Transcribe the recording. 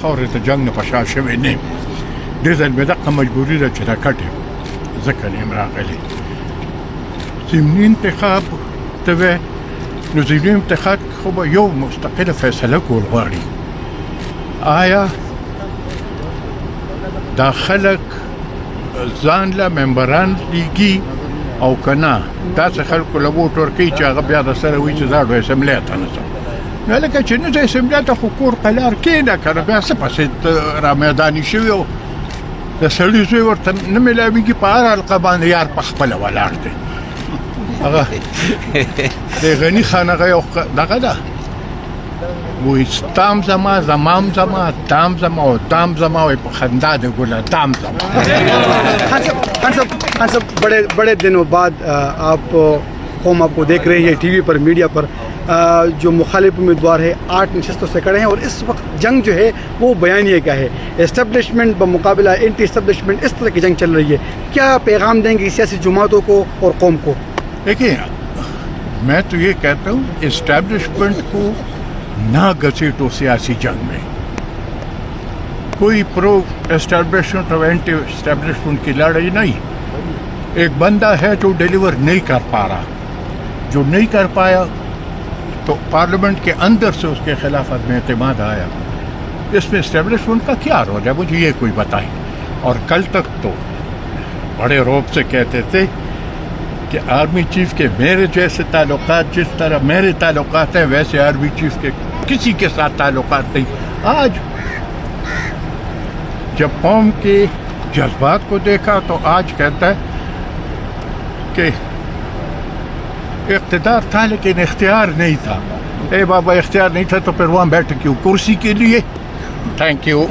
خاورې ته جنګ نه په شا شوی نه یم. دې ځل مې دغه مجبوري ده چې دا کټ یم، ځکه نه یم راغلی. ضمني انتخاب ته وې، نو ضمني انتخاب خو به یو مستقله فیصله کول غواړي. آیا دا خلک ځان له ممبران لیږي او که نه داسې خلکو له ووټ ورکوي چې هغه بیا د سره وایي چې زه اړو اسمبلۍ ته نه ځم. نو لکه چې نه ځه اسمبلۍ ته خو کور قلار کښېنه که نه، بیا څه پسې را میداني شوي او د سړي زوی ورته نه میلاوېږي. په هر حلقه باندې یار په خپله ولاړ دی. هغه د غني خان هغه یو دغه ده، وایي تام زما زمام زما تام زما او تام زما، وایي په خندا د ګله تام زما. خان صاحب بڑے دنوں بعد آپ قوم آپ کو دیکھ رہے ہیں ٹی وی پر، میڈیا پر. جو مخالف امیدوار ہے 8 نشستوں سے کڑے ہیں اور اس وقت جنگ جو ہے وہ بیانیے کا ہے. اسٹیبلشمنٹ بمقابلہ اینٹی اسٹیبلشمنٹ اس طرح کی جنگ چل رہی ہے. کیا پیغام دیں گے سیاسی جماعتوں کو اور قوم کو؟ دیکھیں، میں تو یہ کہتا ہوں اسٹیبلشمنٹ کو نہ گھسیٹو سیاسی جنگ میں. کوئی پرو اسٹیبلشمنٹ اور اینٹی اسٹیبلشمنٹ کی لڑائی نہیں. ایک بندہ ہے جو ڈیلیور نہیں کر پا رہا، جو نہیں کر پایا تو پارلیمنٹ کے اندر سے اس کے خلاف عدم اعتماد آیا. اس میں اسٹیبلشمنٹ کا کیا رول ہے مجھے یہ کوئی بتائیں. اور کل تک تو بڑے روب سے کہتے تھے کہ آرمی چیف کے میرے جیسے تعلقات، جس طرح میرے تعلقات ہیں ویسے آرمی چیف کے کسی کے ساتھ تعلقات نہیں. آج جب قوم کے جذبات کو دیکھا تو آج کہتا ہے کہ اقتدار تھا لیکن اختیار نہیں تھا. اے بابا اختیار نہیں تھا تو پھر وہاں بیٹھ کیوں کرسی کے لیے. Thank you.